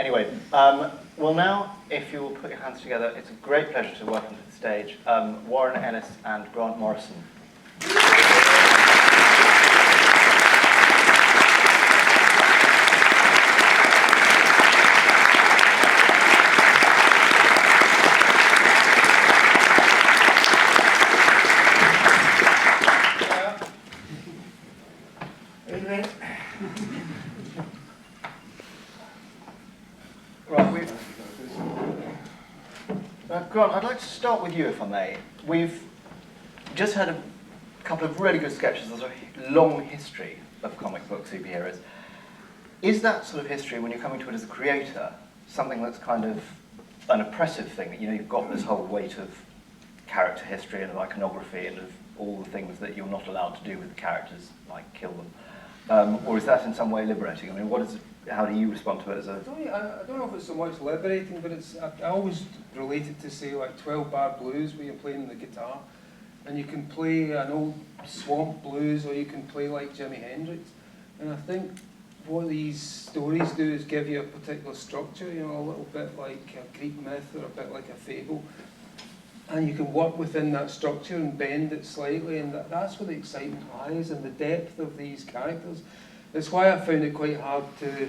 Anyway, well now, if you will put your hands together, it's a great pleasure to welcome to the stage Warren Ellis and Grant Morrison. Grant, I'd like to start with you, if I may. We've just had a couple of really good sketches. There's a long history of comic book superheroes. Is that sort of history, when you're coming to it as a creator, something that's kind of an oppressive thing? You know, you've got this whole weight of character history and of iconography and of all the things that you're not allowed to do with the characters, like kill them. Or is that in some way liberating? I mean, how do you respond to it as a... I don't know if it's so much liberating, but I always related to, say, like 12-bar blues, where you're playing the guitar, and you can play an old swamp blues, or you can play like Jimi Hendrix. And I think what these stories do is give you a particular structure, you know, a little bit like a Greek myth or a bit like a fable. And you can work within that structure and bend it slightly, and that's where the excitement lies, and the depth of these characters. It's why I found it quite hard to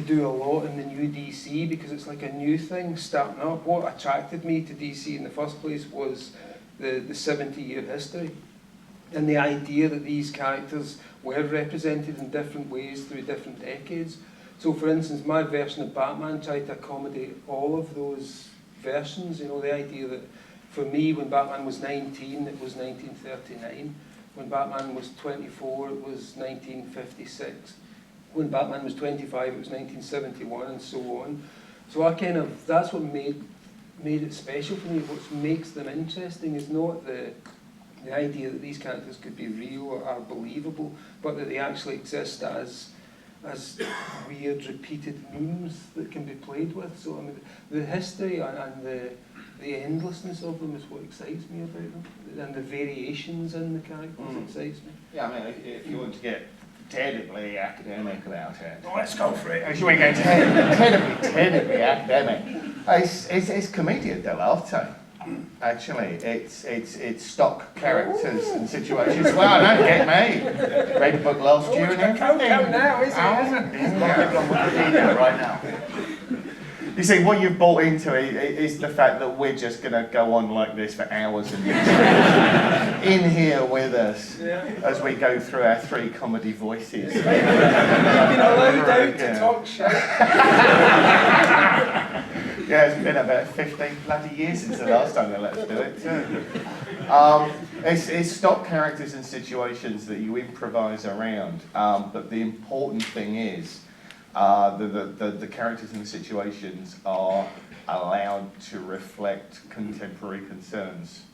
do a lot in the new DC, because it's like a new thing starting up. What attracted me to DC in the first place was the 70-year history, and the idea that these characters were represented in different ways through different decades. So for instance, my version of Batman tried to accommodate all of those versions. You know, the idea that for me, when Batman was 19, it was 1939. When Batman was 24, it was 1956. When Batman was 25, it was 1971, and so on. So that's what made it special for me. What makes them interesting is not the idea that these characters could be real or are believable, but that they actually exist as weird, repeated memes that can be played with. So I mean, the history and the endlessness of them is what excites me about them, and the variations in the characters excites me. Yeah, I mean, if you want to get terribly academic about it, let's go for it. Should we go terribly academic? It's commedia dell'arte. Actually, it's stock characters and situations. Well, don't get me. Read the book last year and everything. Now, isn't it? Right now. You see, what you've bought into is the fact that we're just going to go on like this for hours and in here with us as we go through our three comedy voices. You've been allowed out to talk shit. Yeah, it's been about 15 bloody years since the last time they let us do it too. It's stock characters and situations that you improvise around, but the important thing is the characters and the situations are allowed to reflect contemporary concerns.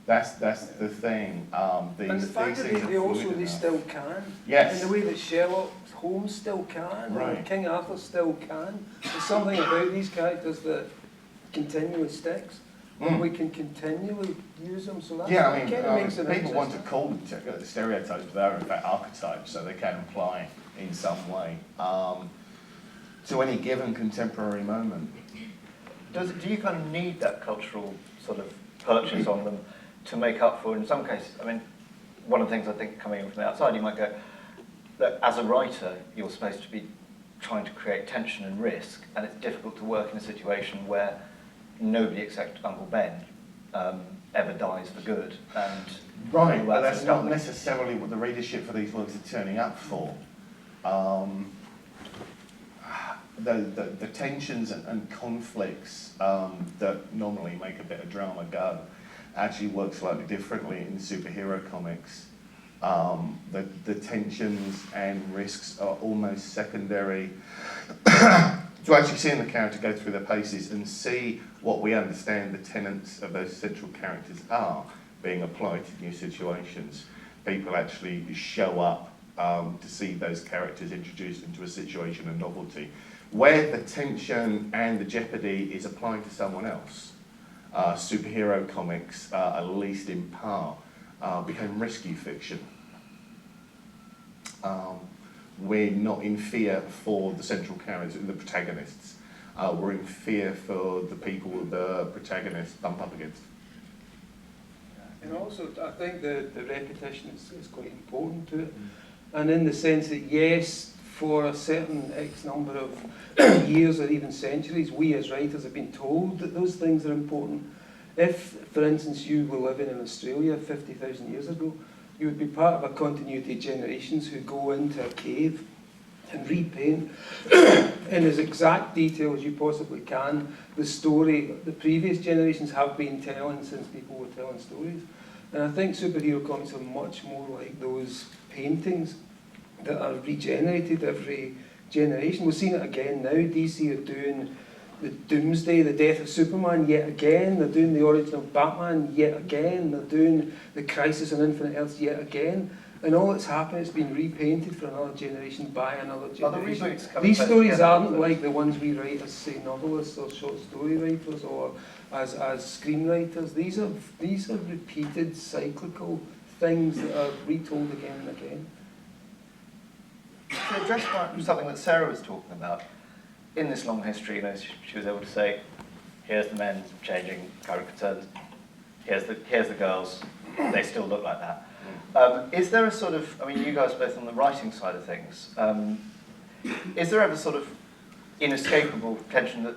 That's the thing. And the fact that they still can. Yes. In the way that Sherlock Holmes still can, right. And King Arthur still can. There's something about these characters that continually sticks. And we can continually use them, so that's I mean, makes it people want to call them stereotypes, but they're in fact archetypes, so they can apply in some way to any given contemporary moment. Do you kind of need that cultural sort of purchase on them to make up for, in some cases, I mean, one of the things I think coming in from the outside, you might go, that as a writer, you're supposed to be trying to create tension and risk, and it's difficult to work in a situation where nobody except Uncle Ben ever dies for good. And right, but that's not necessarily what the readership for these works are turning up for. The tensions and conflicts that normally make a bit of drama go actually work slightly differently in superhero comics. The tensions and risks are almost secondary to actually seeing the character go through the paces and see what we understand the tenets of those central characters are being applied to new situations. People actually show up to see those characters introduced into a situation of novelty, where the tension and the jeopardy is applying to someone else. Superhero comics, at least in part, became rescue fiction. we're not in fear for the central characters, the protagonists. We're in fear for the people the protagonists bump up against. And also, I think the repetition is quite important to it. And in the sense that, yes, for a certain X number of years or even centuries, we as writers have been told that those things are important. If, for instance, you were living in Australia 50,000 years ago, you would be part of a continuity of generations who go into a cave and repaint in as exact detail as you possibly can the story the previous generations have been telling since people were telling stories. And I think superhero comics are much more like those paintings that are regenerated every generation. We've seen it again now. DC are doing the Doomsday, the death of Superman yet again. They're doing the origin of Batman yet again. They're doing the Crisis on Infinite Earths yet again. And all that's happened is been repainted for another generation by another generation. These stories aren't like the ones we write as, say, novelists or short story writers or as screenwriters. These are repeated, cyclical things that are retold again and again. To address something that Sarah was talking about, in this long history, she was able to say, here's the men changing current concerns, here's the girls, they still look like that. Is there a sort of, I mean, you guys are both on the writing side of things, is there ever sort of inescapable tension that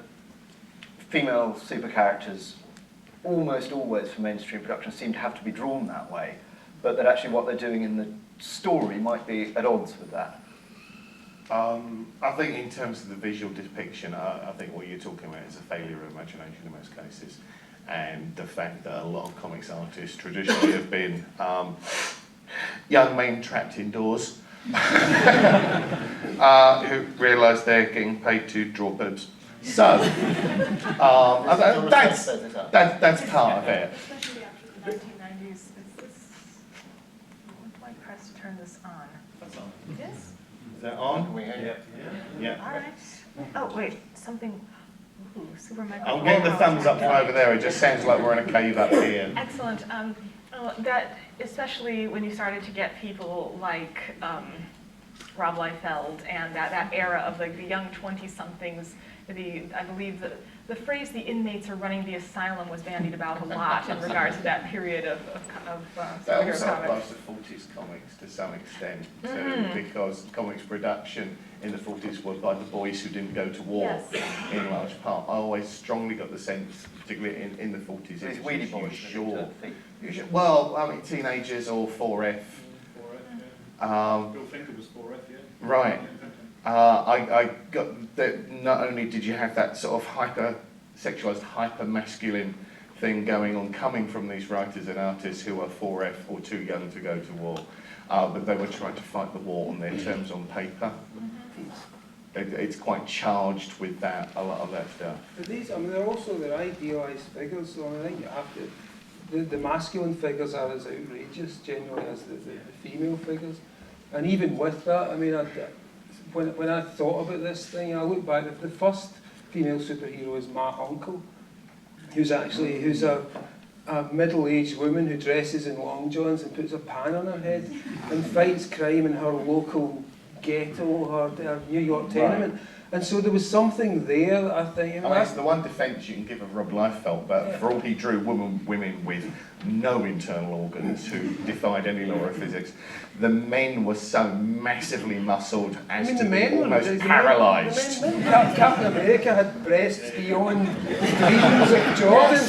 female super characters almost always for mainstream production seem to have to be drawn that way, but that actually what they're doing in the story might be at odds with that? I think in terms of the visual depiction, I think what you're talking about is a failure of imagination in most cases. And the fact that a lot of comics artists traditionally have been young men trapped indoors who realise they're getting paid to draw boobs. So, that's part of it. Especially after the 1990s. Is this, when do I press to turn this on? That's on. It is? Is that on? Yeah. All right. Oh, wait, something, ooh, super micro. I'm getting the thumbs up from over there. It just sounds like we're in a cave up here. Excellent. That, especially when you started to get people like Rob Liefeld and that era of like the young 20-somethings, I believe the phrase "the inmates are running the asylum" was bandied about a lot in regards to that period of That superhero also comics. applies to 40s comics to some extent, too, because comics production in the 40s were by the boys who didn't go to war, Yes. in large part. I always strongly got the sense, particularly in the 40s, These it was weedy boys. sure. Well, I mean, teenagers or 4F. Bill Finger was 4F, yeah. Right. I got that. Not only did you have that sort of hyper-sexualized, hyper-masculine thing going on, coming from these writers and artists who are 4F or too young to go to war, but they were trying to fight the war on their terms on paper. It's quite charged with that, a lot of that stuff. But these, I mean, they're idealised figures, so I think you have to, the masculine figures are as outrageous generally as the female figures. And even with that, I mean, when I thought about this thing, I look back, the first female superhero is Ma Uncle, who's a middle-aged woman who dresses in long johns and puts a pan on her head and fights crime in her local ghetto, her New York tenement. Right. And so there was something there that I think... I mean, it's the one defence you can give of Rob Liefeld, but for all he drew women with no internal organs who defied any law of physics, the men were so massively muscled as to be almost paralysed. Captain America had breasts beyond the regions of Jordan.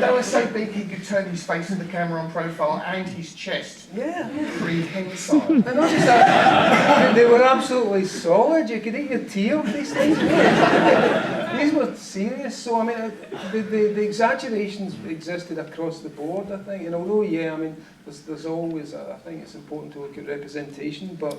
They were so big he could turn his face to the camera on profile and his chest. Yeah. Prehensile. And not just that, they were absolutely solid. You could eat your tea off these things. These were serious. So, I mean, the exaggerations existed across the board, I think. And although, yeah, I mean, there's always, I think it's important to look at representation, but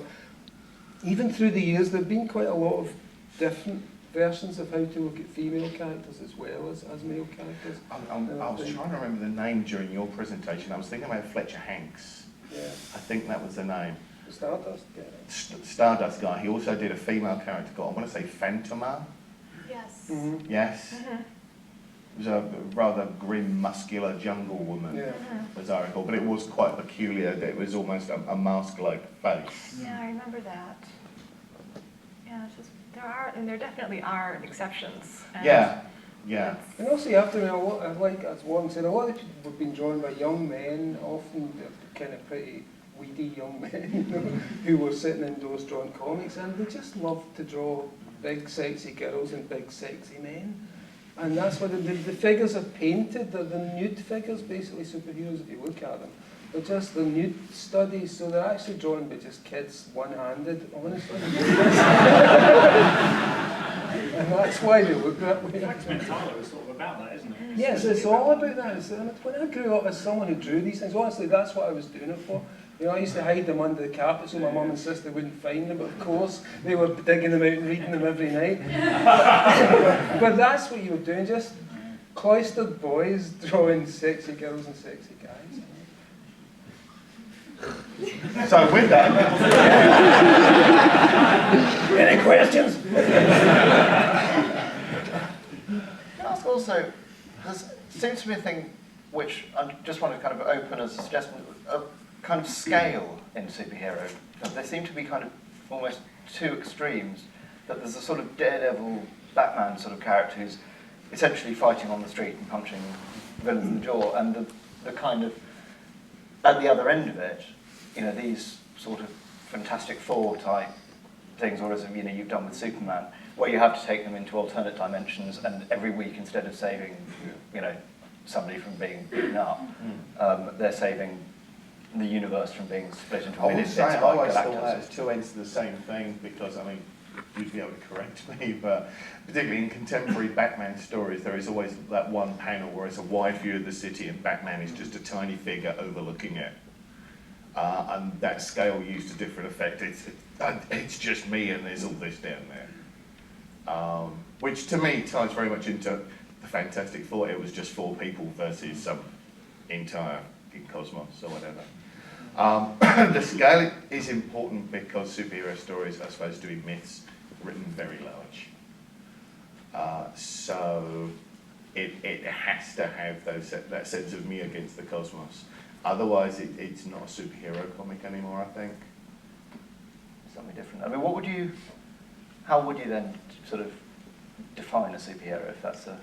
even through the years, there have been quite a lot of different versions of how to look at female characters as well as male characters. I was trying to remember the name during your presentation. I was thinking about Fletcher Hanks. Yeah. I think that was the name. Stardust guy. Stardust guy. He also did a female character called, I want to say Phantoma. Yes. Mm-hmm. Yes. was a rather grim, muscular jungle woman, Yeah. as I recall, but it was quite peculiar. That it was almost a mask-like face. Yeah, I remember that. Yeah, it's just, there definitely are exceptions. And Yeah, yeah. it's- And also you have to know, like as Warren said, a lot of people have been drawn by young men, often they're kind of pretty weedy young men, you know, who were sitting indoors drawing comics, and they just love to draw big sexy girls and big sexy men. And that's what the figures are painted, they're the nude figures, basically superheroes if you look at them. They're just the nude studies, so they're actually drawn by just kids one-handed, honestly. And that's why they look that way. X-Men Tyler is sort of about that, isn't it? Yes, it's all about that. When I grew up as someone who drew these things, honestly, that's what I was doing it for. You know, I used to hide them under the carpet so my mum and sister wouldn't find them, but of course, they were digging them out and reading them every night. But that's what you were doing, just cloistered boys drawing sexy girls and sexy guys. So with that, Any questions? Can I ask also, there seems to be a thing which I just want to kind of open as a suggestion, a kind of scale in superhero. There seem to be kind of almost two extremes, that there's a sort of daredevil Batman sort of character who's essentially fighting on the street and punching villains in the jaw, and the kind of, at the other end of it, you know, these sort of Fantastic Four type things, or as you know, you've done with Superman, where you have to take them into alternate dimensions, and every week, instead of saving, you know, somebody from being beaten up, they're saving the universe from being split into. I would it's say I like always thought Galactus. that as two ends to the same thing, because I mean, you'd be able to correct me, but particularly in contemporary Batman stories, there is always that one panel where it's a wide view of the city and Batman is just a tiny figure overlooking it. And that scale used a different effect. It's just me and there's all this down there. Which to me ties very much into the Fantastic Four. It was just 4 people versus some entire cosmos or whatever. The scale is important because superhero stories are supposed to be myths written very large. So it has to have that sense of me against the cosmos. Otherwise, it's not a superhero comic anymore, I think. Something different. I mean, how would you then sort of define a superhero if that's a...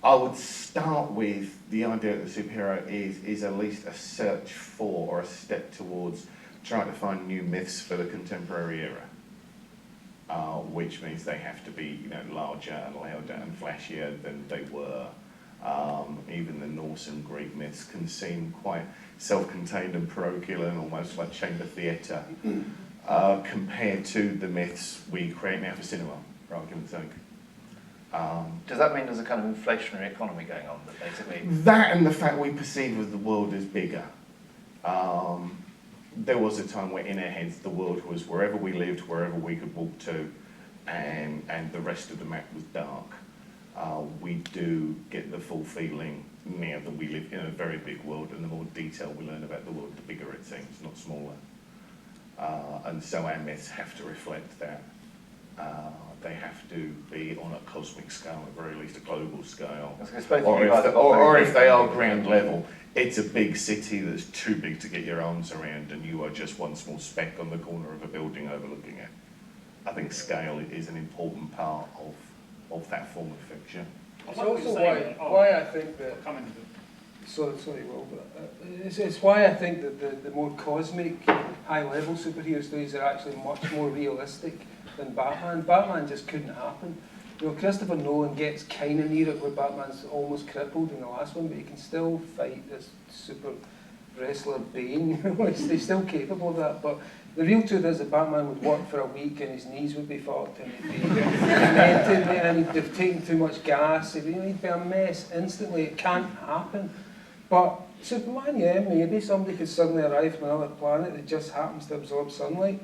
I would start with the idea that the superhero is at least a search for or a step towards trying to find new myths for the contemporary era, which means they have to be, you know, larger and louder and flashier than they were. Even the Norse and Greek myths can seem quite self-contained and parochial and almost like chamber theatre compared to the myths we create now for cinema, for argument's sake. Does that mean there's a kind of inflationary economy going on that basically... That and the fact we perceive of the world as bigger. There was a time where in our heads the world was wherever we lived, wherever we could walk to, and the rest of the map was dark. We do get the full feeling now that we live in a very big world, and the more detail we learn about the world, the bigger it seems, not smaller. And so our myths have to reflect that. They have to be on a cosmic scale, at very least a global scale. Or if they are ground level, it's a big city that's too big to get your arms around, and you are just one small speck on the corner of a building overlooking it. I think scale is an important part of that form of fiction. It's also why I think that... Sorry, Will, but it's why I think that the more cosmic, high-level superhero stories are actually much more realistic than Batman. Batman just couldn't happen. You know, Christopher Nolan gets kind of near it where Batman's almost crippled in the last one, but he can still fight this super wrestler Bane. He's still capable of that, but the real truth is that Batman would work for a week and his knees would be fucked and he'd be demented and he'd have taken too much gas. He'd be a mess instantly. It can't happen. But Superman, yeah, maybe somebody could suddenly arrive from another planet that just happens to absorb sunlight.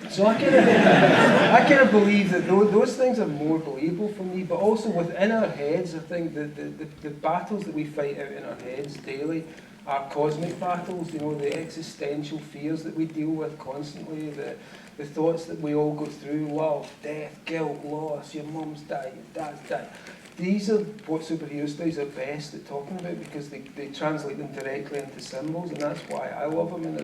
So I kind of believe that those things are more believable for me, but also within our heads, I think the battles that we fight out in our heads daily our cosmic battles, you know, the existential fears that we deal with constantly, the thoughts that we all go through, love, death, guilt, loss, your mum's died, your dad's died. These are what superhero stories are best at talking about, because they translate them directly into symbols, and that's why I love them. And